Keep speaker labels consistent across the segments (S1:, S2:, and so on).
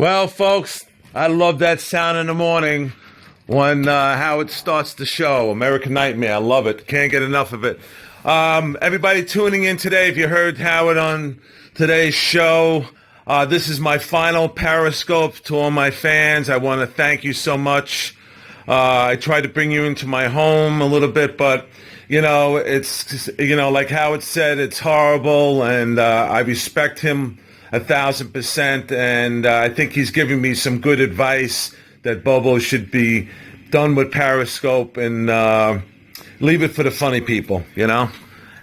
S1: Well, folks, I love that sound in the morning when Howard starts the show. American Nightmare. I love it. Can't get enough of it. Everybody tuning in today, if you heard Howard on today's show, this is my final Periscope to all my fans. I want to thank you so much. I tried to bring you into my home a little bit, but, it's, like Howard said, it's horrible, and I respect him 1,000%, and I think he's giving me some good advice that Bobo should be done with Periscope and leave it for the funny people,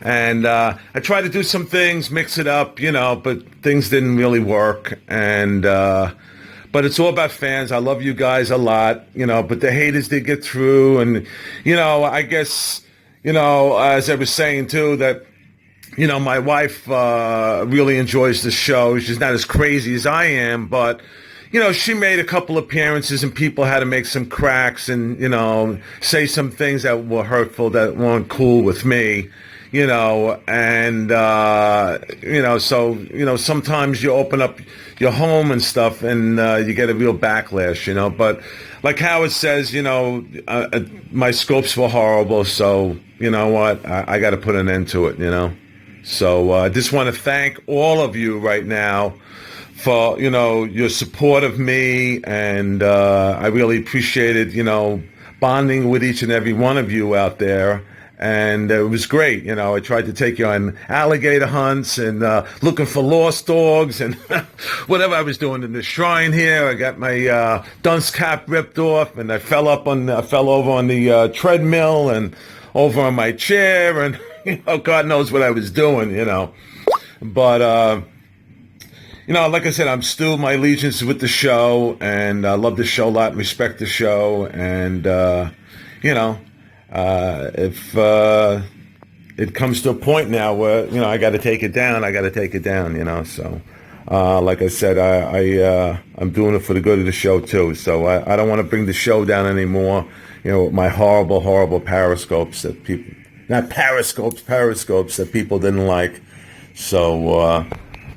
S1: And I tried to do some things, mix it up, but things didn't really work. And but it's all about fans. I love you guys a lot, but the haters, they get through. And, I guess, as I was saying, too, that, my wife really enjoys the show. She's not as crazy as I am, but, she made a couple appearances and people had to make some cracks and, say some things that were hurtful, that weren't cool with me. And, so, sometimes you open up your home and stuff and you get a real backlash, but like Howard says, my scopes were horrible. So, you know what? I got to put an end to it, So I just want to thank all of you right now for, your support of me. And I really appreciated, bonding with each and every one of you out there. And it was great. I tried to take you on alligator hunts and looking for lost dogs and whatever I was doing in the shrine here. I got my dunce cap ripped off, and I fell over on the treadmill and over on my chair, and God knows what I was doing. But like I said, I'm still my allegiance with the show, and I love the show a lot, and respect the show, and if it comes to a point now where, I got to take it down, So, like I said, I'm doing it for the good of the show too. So I don't want to bring the show down anymore, with my horrible, horrible periscopes that people, not periscopes that people didn't like. So,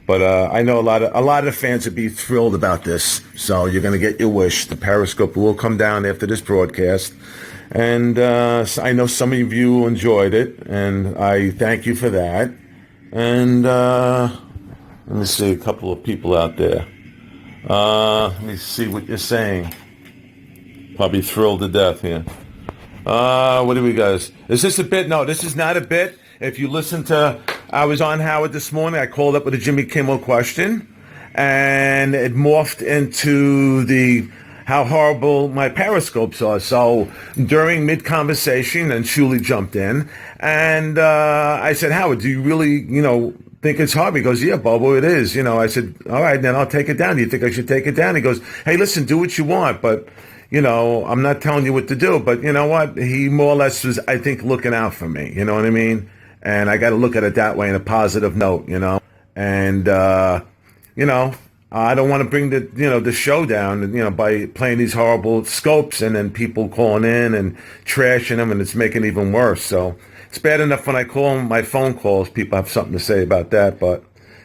S1: but I know a lot of the fans would be thrilled about this. So you're going to get your wish. The Periscope will come down after this broadcast. And I know some of you enjoyed it, and I thank you for that. And let me see a couple of people out there. Let me see what you're saying. Probably thrilled to death here. What do we got? Is this a bit? No, this is not a bit. If you listen to, I was on Howard this morning. I called up with a Jimmy Kimmel question, and it morphed into how horrible my periscopes are. So during mid-conversation, and Shuli jumped in, and I said, Howard, do you really, think it's hard? He goes, yeah, Bobo, it is. I said, all right, then I'll take it down. Do you think I should take it down? He goes, hey, listen, do what you want, but, I'm not telling you what to do. But you know what? He more or less was, I think, looking out for me. You know what I mean? And I got to look at it that way in a positive note, And, I don't want to bring the show down, by playing these horrible scopes and then people calling in and trashing them, and it's making it even worse. So it's bad enough when I call my phone calls, people have something to say about that. But,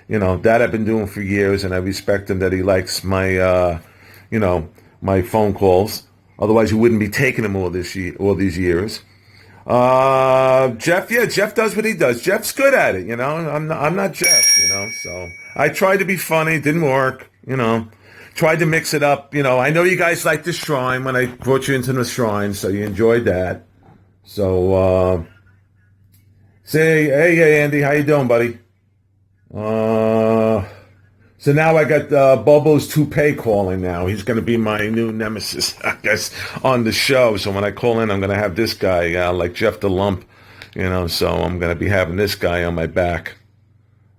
S1: that I've been doing for years, and I respect him that he likes my, my phone calls. Otherwise, he wouldn't be taking them all these years. Jeff does what he does. Jeff's good at it, I'm not Jeff, so I tried to be funny, didn't work, tried to mix it up, I know you guys like the shrine when I brought you into the shrine, so you enjoyed that. So, hey, Andy, how you doing, buddy? So now I got Bobo's toupee calling now. He's going to be my new nemesis, I guess, on the show. So when I call in, I'm going to have this guy, like Jeff the Lump, so I'm going to be having this guy on my back.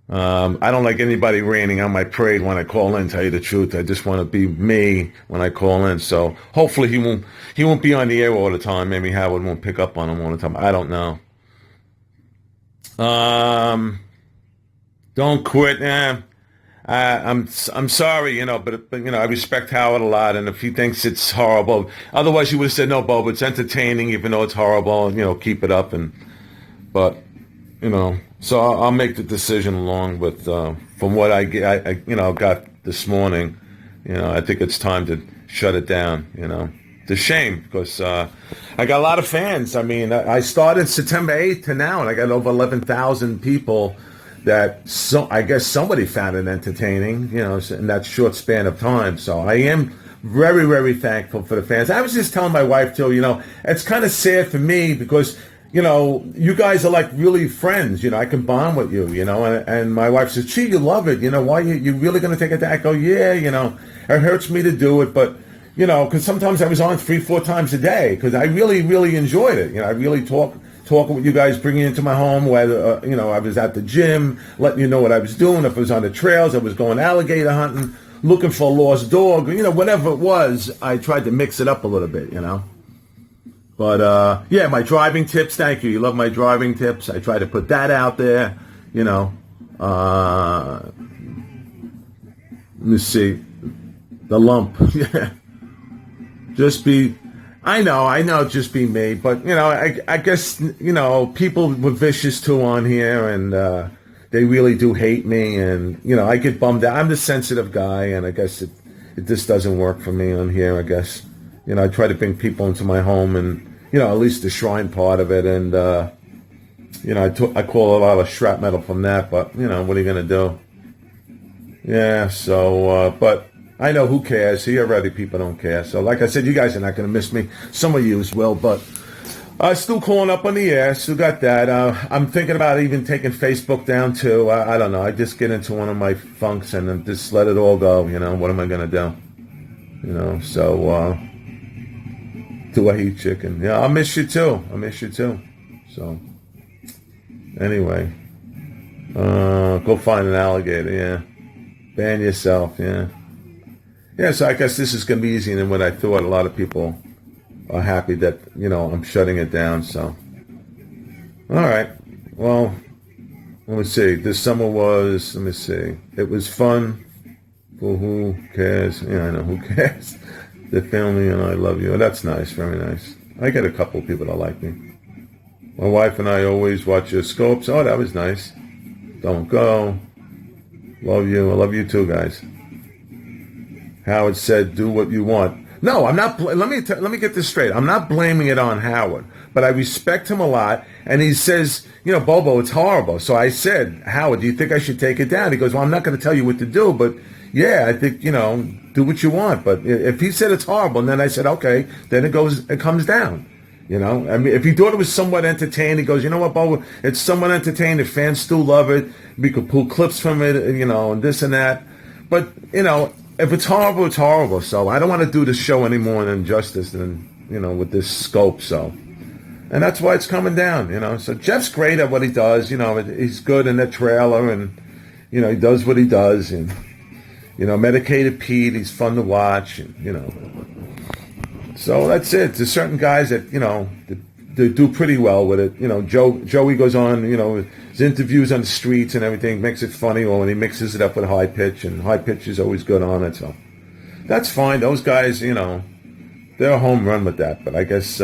S1: I don't like anybody raining on my parade when I call in, tell you the truth. I just want to be me when I call in. So hopefully he won't be on the air all the time. Maybe Howard won't pick up on him all the time. I don't know. Don't quit, man. I'm sorry, but I respect Howard a lot, and if he thinks it's horrible, otherwise he would have said, no, Bob, it's entertaining, even though it's horrible, keep it up, but so I'll make the decision along with, from what I got this morning, I think it's time to shut it down. It's a shame because I got a lot of fans. I mean, I started September 8th to now, and I got over 11,000 people that I guess somebody found it entertaining, in that short span of time. So I am very, very thankful for the fans. I was just telling my wife, too, it's kind of sad for me because, you guys are like really friends. I can bond with you, and my wife says, gee, you love it. Why you really going to take it back? I go, yeah, it hurts me to do it, but, because sometimes I was on 3-4 times a day because I really, really enjoyed it. I really talking with you guys, bringing into my home, whether, I was at the gym, letting you know what I was doing. If I was on the trails, I was going alligator hunting, looking for a lost dog, whatever it was, I tried to mix it up a little bit, But, yeah, my driving tips, thank you. You love my driving tips. I try to put that out there, Let me see. The lump, yeah. I know, just be me. But, I guess, people were vicious too on here, and they really do hate me. And, I get bummed out. I'm the sensitive guy, and I guess it just doesn't work for me on here, I guess. I try to bring people into my home and, at least the shrine part of it. And, I call a lot of shrapnel from that, but, what are you going to do? Yeah, so, but I know who cares. Here already people don't care. So, like I said, you guys are not going to miss me. Some of you will, but still calling up on the air. Still got that. I'm thinking about even taking Facebook down, too. I don't know. I just get into one of my funks and then just let it all go. What am I going to do? So, do I eat chicken? Yeah, I'll miss you, too. So, anyway, go find an alligator, yeah. Ban yourself, yeah. Yeah, so I guess this is going to be easier than what I thought. A lot of people are happy that, I'm shutting it down, so. All right. Well, let me see. This summer was, it was fun. Well, who cares? Yeah, I know, who cares? The family and I love you. Oh, that's nice, very nice. I get a couple of people that like me. My wife and I always watch your scopes. Oh, that was nice. Don't go. Love you. I love you too, guys. Howard said, do what you want. No, I'm not. Let me get this straight. I'm not blaming it on Howard, but I respect him a lot. And he says, Bobo, it's horrible. So I said, Howard, do you think I should take it down? He goes, well, I'm not going to tell you what to do, but yeah, I think, do what you want. But if he said it's horrible, and then I said, okay, then it comes down. I mean, if he thought it was somewhat entertaining, he goes, you know what, Bobo, it's somewhat entertaining. The fans still love it. We could pull clips from it, and this and that. But, if it's horrible, it's horrible. So I don't want to do the show any more than justice than, with this scope. So, and that's why it's coming down, So Jeff's great at what he does. He's good in the trailer and, he does what he does. And, Medicated Pete, he's fun to watch. And, so that's it. There's certain guys that, they do pretty well with it. Joey goes on, his interviews on the streets and everything, makes it funny, or when he mixes it up with high pitch, and high pitch is always good on it. So that's fine. Those guys, they're a home run with that. But I guess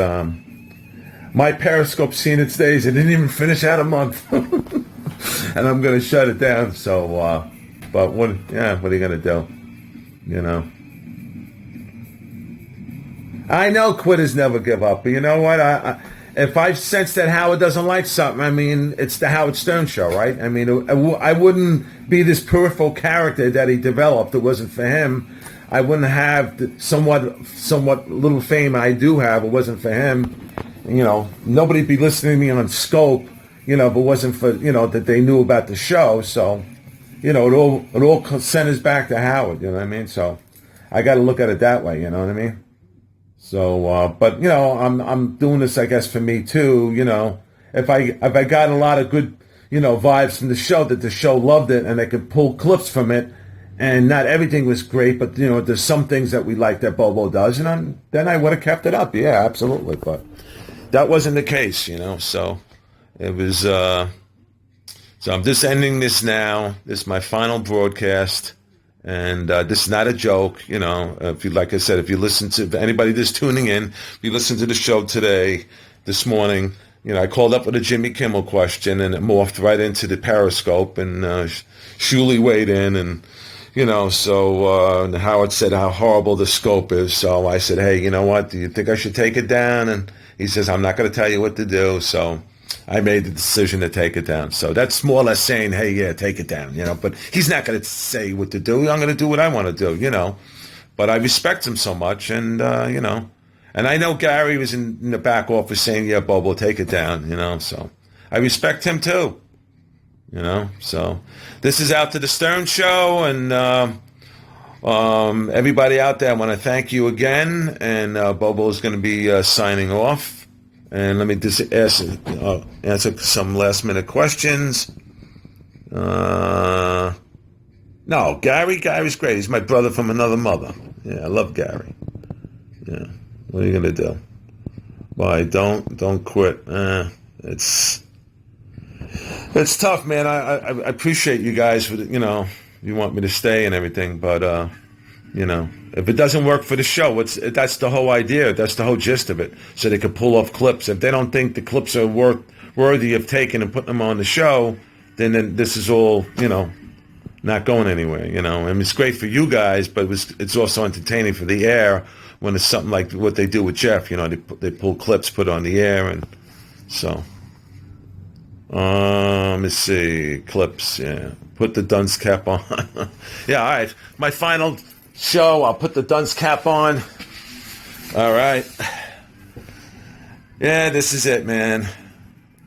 S1: my Periscope seen its days. It didn't even finish out a month. And I'm going to shut it down. So, but what are you going to do? I know quitters never give up, but you know what? If I sense that Howard doesn't like something, it's the Howard Stern show, right? I mean, I wouldn't be this peripheral character that he developed. It wasn't for him. I wouldn't have the somewhat little fame I do have. It wasn't for him. Nobody'd be listening to me on Scope, if it wasn't for, that they knew about the show. So, it all centers back to Howard, you know what I mean? So I got to look at it that way, you know what I mean? So, but I'm doing this, I guess, for me too. If I got a lot of good, vibes from the show, that the show loved it, and they could pull clips from it, and not everything was great, but there's some things that we like that Bobo does, and then I would have kept it up. Yeah, absolutely. But that wasn't the case, So it was. So I'm just ending this now. This is my final broadcast. And this is not a joke, if you, like I said, if you listen to anybody that's tuning in, if you listen to the show this morning, I called up with a Jimmy Kimmel question and it morphed right into the Periscope, and Shuli weighed in, and, So Howard said how horrible the scope is. So I said, hey, you know what? Do you think I should take it down? And he says, I'm not going to tell you what to do. So I made the decision to take it down. So that's more or less saying, hey, yeah, take it down, But he's not going to say what to do. I'm going to do what I want to do, But I respect him so much, and, And I know Gary was in the back office saying, yeah, Bobo, take it down, So I respect him too. So this is Out to the Stern Show, and everybody out there, I want to thank you again, and Bobo is going to be signing off, and let me just answer some last-minute questions. No, Gary's great. He's my brother from another mother. Yeah, I love Gary. Yeah, what are you going to do? Why, don't quit. It's tough, man. I appreciate you guys for you want me to stay and everything, but if it doesn't work for the show, that's the whole idea. That's the whole gist of it. So they could pull off clips. If they don't think the clips are worthy of taking and putting them on the show, then this is all not going anywhere. I mean, it's great for you guys, but it's also entertaining for the air when it's something like what they do with Jeff. They pull clips, put on the air, and so. Let me see. Clips, yeah. Put the dunce cap on. Yeah, all right. My final show, I'll put the dunce cap on. All right. Yeah, this is it, man.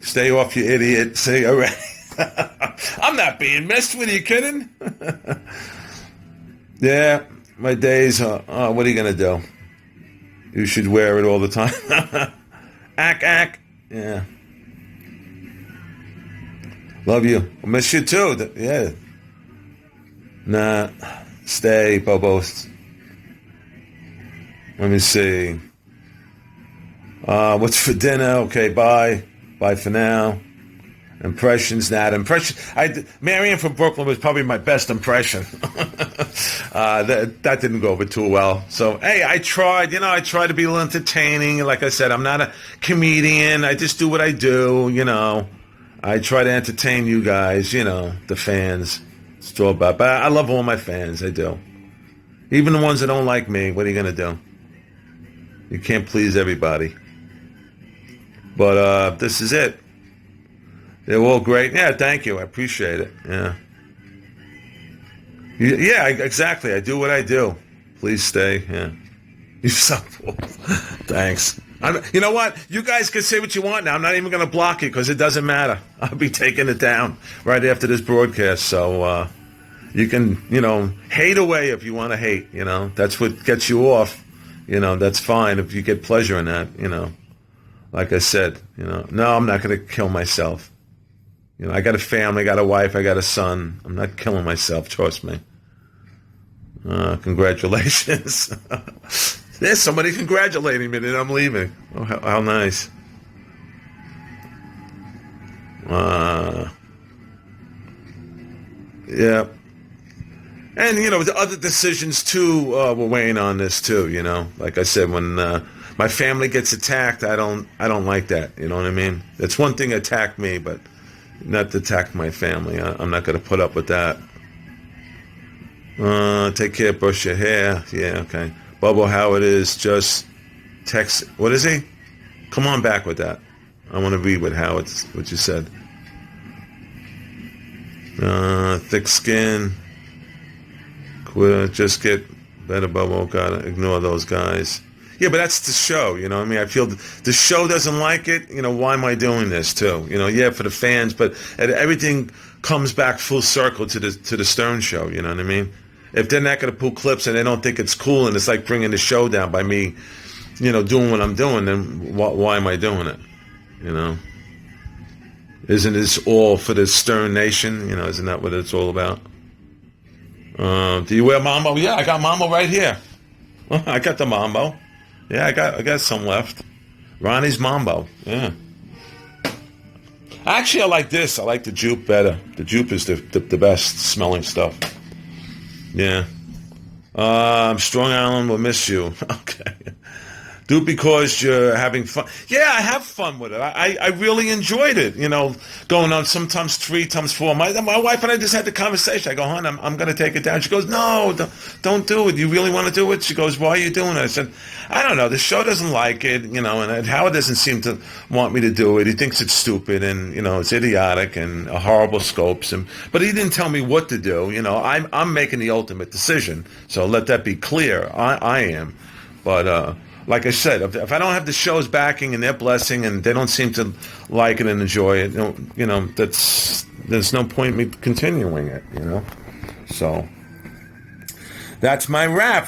S1: Stay off, you idiot. Say, all right. I'm not being missed with, you kidding? Yeah, my days, what are you going to do? You should wear it all the time. Ack. Yeah. Love you. I miss you too. Yeah. Nah. Stay, Bobo. Let me see. What's for dinner? Okay, bye. Bye for now. Impressions, not impression. Marianne from Brooklyn was probably my best impression. That didn't go over too well. So, hey, I tried. I try to be a little entertaining. Like I said, I'm not a comedian. I just do what I do, I try to entertain you guys, the fans. It's all about. But I love all my fans. I do. Even the ones that don't like me. What are you going to do? You can't please everybody. But this is it. They're all great. Yeah, thank you. I appreciate it. Yeah. Yeah, exactly. I do what I do. Please stay. Yeah. You suck. Thanks. You know what? You guys can say what you want now. I'm not even going to block it because it doesn't matter. I'll be taking it down right after this broadcast. So you can, hate away if you want to hate. That's what gets you off. That's fine if you get pleasure in that. Like I said, no, I'm not going to kill myself. I got a family, I got a wife, I got a son. I'm not killing myself. Trust me. Congratulations. There's somebody congratulating me that I'm leaving. Oh, how nice. Yeah. And, the other decisions, too, were weighing on this, too, Like I said, when my family gets attacked, I don't like that, you know what I mean? It's one thing to attack me, but not to attack my family. I'm not going to put up with that. Take care, brush your hair. Yeah, okay. Bobo Howard is just text. What is he? Come on back with that. I want to read what you said. Thick skin. Quit. Just get better, Bobo. Gotta ignore those guys. Yeah, but that's the show, I mean, I feel the show doesn't like it. Why am I doing this too? Yeah, for the fans, but everything comes back full circle to the Stern Show. You know what I mean? If they're not going to pull clips and they don't think it's cool and it's like bringing the show down by me, doing what I'm doing, then why am I doing it? Isn't this all for the Stern Nation? Isn't that what it's all about? Do you wear Mambo? Yeah, I got Mambo right here. I got the Mambo. Yeah, I got some left. Ronnie's Mambo. Yeah. Actually, I like this. I like the Jupe better. The Jupe is the best smelling stuff. Yeah. Strong Island will miss you. Okay. Do it because you're having fun. Yeah, I have fun with it. I really enjoyed it. Going on sometimes 3 times 4. My wife and I just had the conversation. I go, hon, I'm going to take it down. She goes, no, don't do it. You really want to do it? She goes, why are you doing it? I said, I don't know. The show doesn't like it, and Howard doesn't seem to want me to do it. He thinks it's stupid and, it's idiotic and horrible scopes. But he didn't tell me what to do. I'm making the ultimate decision. So let that be clear. I am. But, like I said, if I don't have the show's backing and their blessing and they don't seem to like it and enjoy it, there's no point in me continuing it, So that's my rap,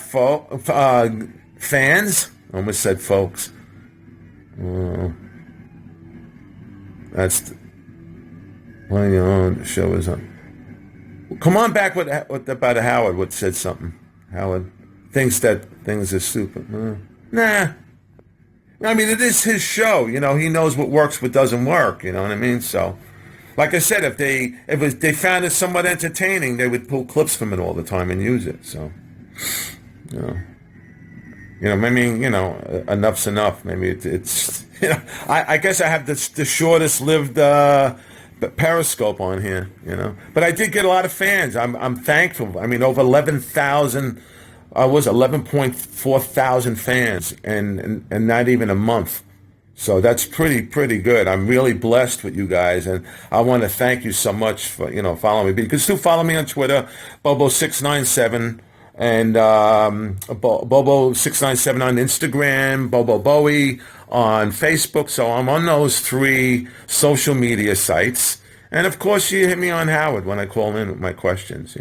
S1: fans. I almost said folks. That's the show is on. Come on back with about Howard. What said something? Howard thinks that things are stupid. Nah. I mean, it is his show. He knows what works, what doesn't work. You know what I mean? So, like I said, if they found it somewhat entertaining, they would pull clips from it all the time and use it. So, enough's enough. Maybe it's I guess I have the shortest lived Periscope on here. But I did get a lot of fans. I'm thankful. I mean, over 11,000. I was 11.4 thousand fans, and not even a month. So that's pretty good. I'm really blessed with you guys, and I want to thank you so much for following me. Because still follow me on Twitter, Bobo697, and Bobo697 on Instagram, Bobo Bowie on Facebook. So I'm on those 3 social media sites, and of course you hit me on Howard when I call in with my questions.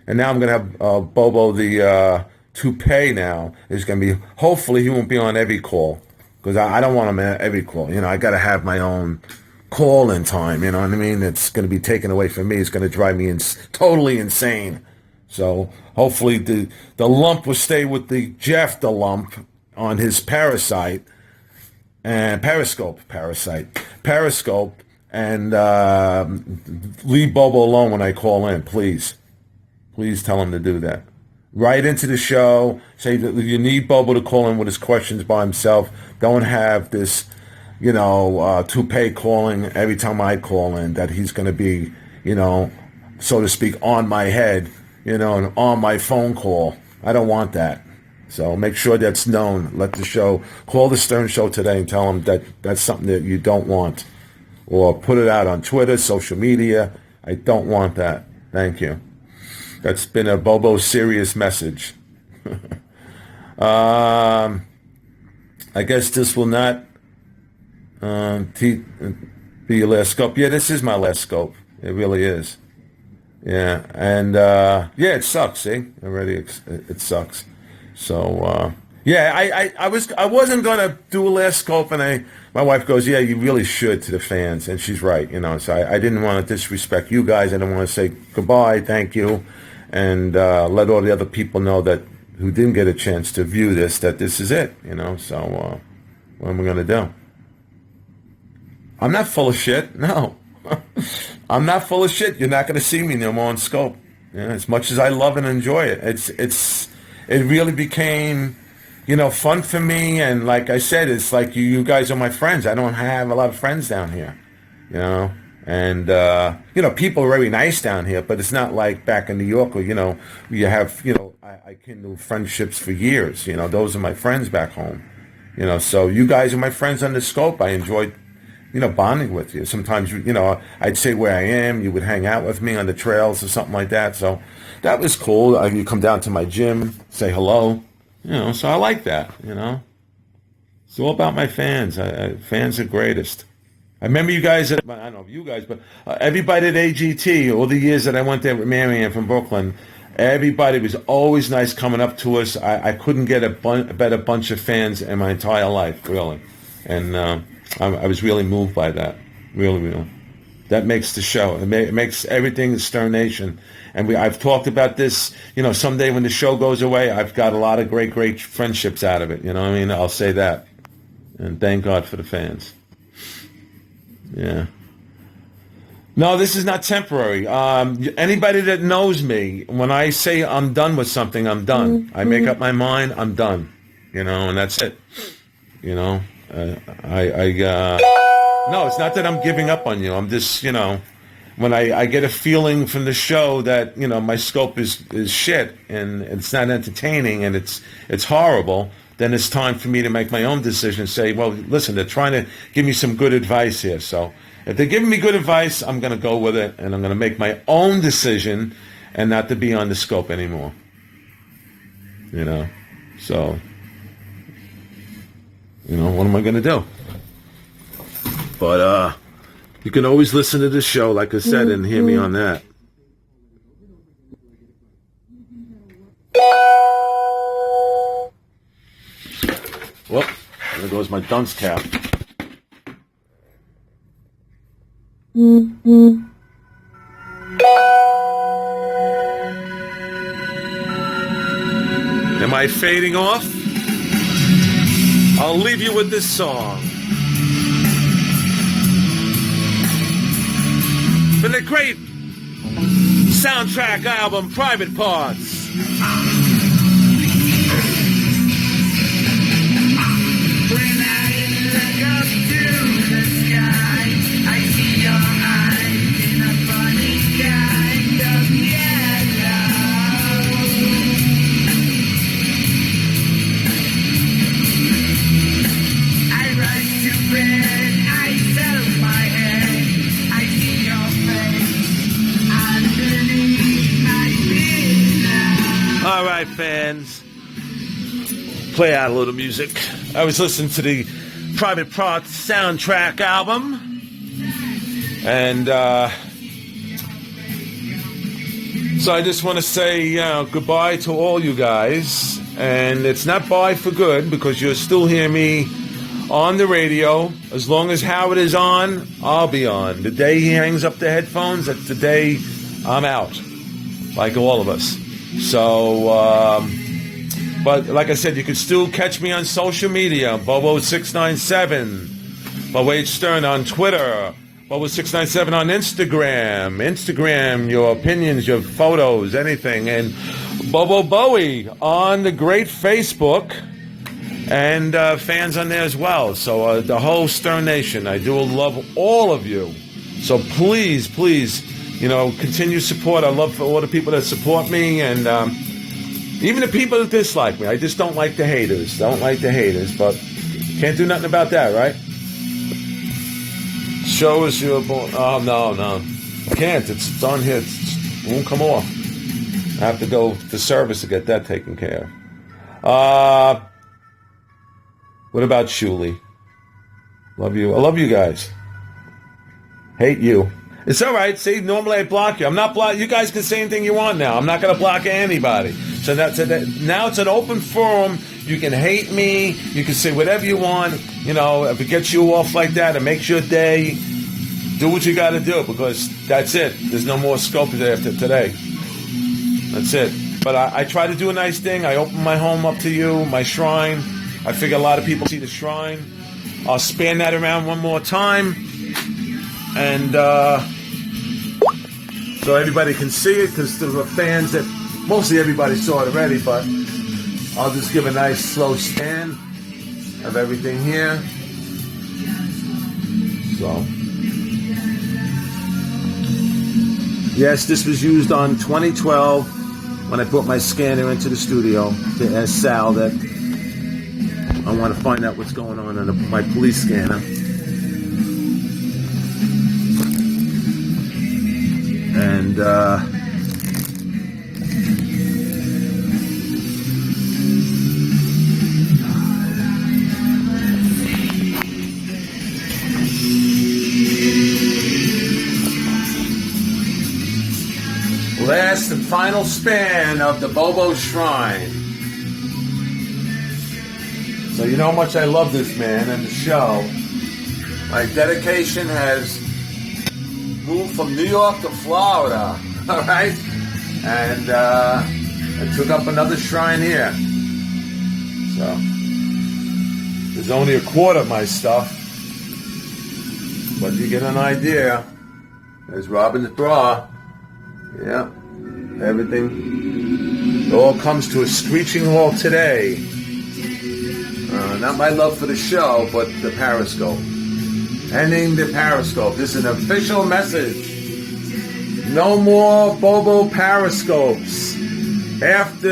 S1: And now I'm going to have Bobo, the toupee now, is going to be, hopefully he won't be on every call, because I don't want him at every call. I got to have my own call-in time, you know what I mean? It's going to be taken away from me. It's going to drive me totally insane. So hopefully the lump will stay with the Jeff the lump on his Periscope, and leave Bobo alone when I call in, please. Please tell him to do that. Right into the show. Say that you need Bobo to call in with his questions by himself. Don't have this, toupee calling every time I call in, that he's going to be, so to speak, on my head, and on my phone call. I don't want that. So make sure that's known. Let the show, call the Stern Show today and tell him that that's something that you don't want. Or put it out on Twitter, social media. I don't want that. Thank you. That's been a Bobo serious message. I guess this will not be your last scope. Yeah, this is my last scope. It really is. Yeah, and it sucks. See, already it sucks. So I wasn't gonna do a last scope, and my wife goes, yeah, you really should, to the fans, and she's right. So I didn't want to disrespect you guys. I didn't want to say goodbye, thank you. And let all the other people know that who didn't get a chance to view this, that this is it, So what am I going to do? I'm not full of shit. No. I'm not full of shit. You're not going to see me no more on Scope. As much as I love and enjoy it. It really became, fun for me. And like I said, it's like you guys are my friends. I don't have a lot of friends down here, And, people are very nice down here, but it's not like back in New York where, you have, I kindle friendships for years. Those are my friends back home. So you guys are my friends on the Scope. I enjoyed, bonding with you. Sometimes, I'd say where I am. You would hang out with me on the trails or something like that. So that was cool. You come down to my gym, say hello, so I like that, It's all about my fans. Fans are greatest. I remember you guys, I don't know if you guys, but everybody at AGT, all the years that I went there with Marianne from Brooklyn, everybody was always nice coming up to us. I couldn't get a better bunch of fans in my entire life, really. And I was really moved by that, really. That makes the show. It makes everything Stern Nation. And I've talked about this, someday when the show goes away, I've got a lot of great friendships out of it. I'll say that. And thank God for the fans. Yeah. No, this is not temporary. Anybody that knows me, when I say I'm done with something, I'm done. I make up my mind, I'm done. and that's it. No, it's not that I'm giving up on you. I'm just, when I get a feeling from the show that, my scope is shit and it's not entertaining and it's horrible, then it's time for me to make my own decision. Say, well, listen, they're trying to give me some good advice here. So if they're giving me good advice, I'm going to go with it, and I'm going to make my own decision and not to be on the scope anymore. So, what am I going to do? But you can always listen to this show, like I said, and hear me on that. Well, there goes my dunce cap. Am I fading off? I'll leave you with this song. From the great soundtrack album, Private Parts.
S2: When I look up to the sky, I see your eyes in a funny kind of yellow. I rush to bed, I settle my head, I see your face underneath my pillow.
S1: All right, fans. Play out a little music. I was listening to the Private Parts soundtrack album. And so I just want to say goodbye to all you guys. And it's not bye for good, because you'll still hear me on the radio. As long as Howard is on, I'll be on. The day he hangs up the headphones, that's the day I'm out. Like all of us. So, but like I said, you can still catch me on social media. Bobo697. Bobo H. Stern on Twitter. Bobo697 on Instagram. Instagram, your opinions, your photos, anything. And Bobo Bowie on the great Facebook. And fans on there as well. So the whole Stern Nation. I do love all of you. So please, continue support. I love for all the people that support me, and even the people that dislike me. I just don't like the haters. But can't do nothing about that, right? Show us your born. Oh, no. Can't. It's on here. It won't come off. I have to go to service to get that taken care of. What about Shuli? Love you. I love you guys. Hate you. It's all right. See, normally I block you. I'm not block. You guys can say anything you want now. I'm not going to block anybody. So now it's an open forum. You can hate me. You can say whatever you want. If it gets you off like that, it makes your day. Do what you got to do, because that's it. There's no more scope there after today. That's it. But I try to do a nice thing. I open my home up to you, my shrine. I figure a lot of people see the shrine. I'll span that around one more time. And so everybody can see it, because there were fans that mostly everybody saw it already, but I'll just give a nice slow scan of everything here. So, yes, this was used on 2012 when I put my scanner into the studio to ask Sal that I want to find out what's going on my police scanner. And last and final span of the Bobo Shrine. So you know how much I love this man and the show. My dedication has moved from New York to Florida, all right? And I took up another shrine here. So there's only a quarter of my stuff, but you get an idea. There's Robin's bra. Yeah, everything. It all comes to a screeching halt today. not my love for the show, but the Periscope. Ending the Periscope. This is an official message. No more Bobo Periscopes. After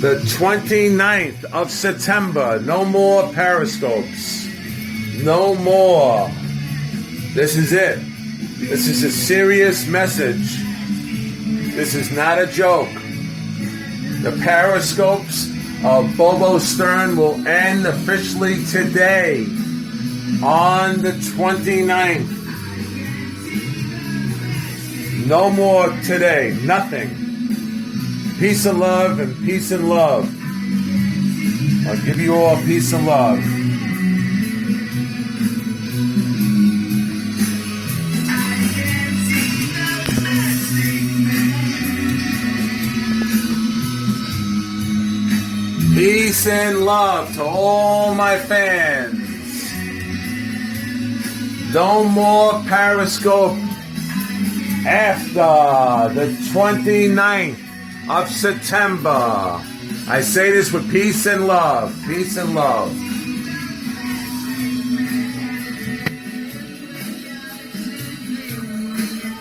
S1: the 29th of September, no more Periscopes. No more. This is it. This is a serious message. This is not a joke. The Periscopes of Bobo Stern will end officially today, on the 29th. No more today. Nothing. Peace and love and peace and love. I'll give you all peace and love. Peace and love to all my fans. No more Periscope after the 29th of September. I say this with peace and love. Peace and love.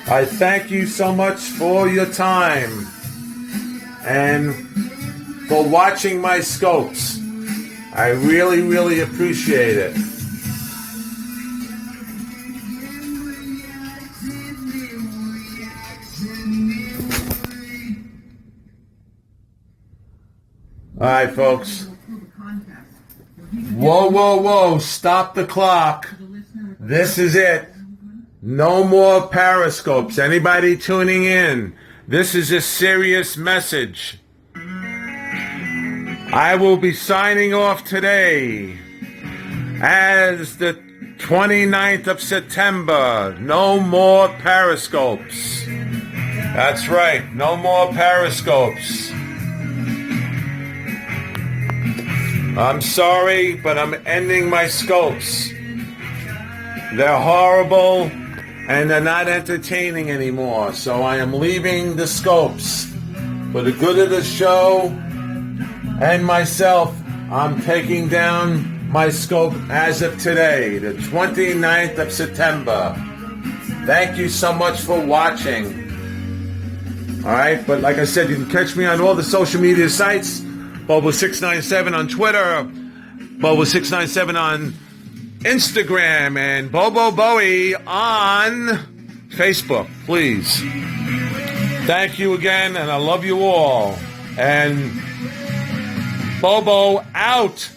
S1: I thank you so much for your time and for watching my scopes. I really, really appreciate it. All right, folks. Whoa, whoa, whoa. Stop the clock. This is it. No more Periscopes. Anybody tuning in? This is a serious message. I will be signing off today as the 29th of September. No more Periscopes. That's right. No more Periscopes. I'm sorry, but I'm ending my scopes. They're horrible and they're not entertaining anymore. So I am leaving the scopes. For the good of the show and myself, I'm taking down my scope as of today, the 29th of September. Thank you so much for watching. All right, but like I said, you can catch me on all the social media sites. Bobo697 on Twitter, Bobo697 on Instagram, and Bobo Bowie on Facebook, please. Thank you again, and I love you all. And Bobo out.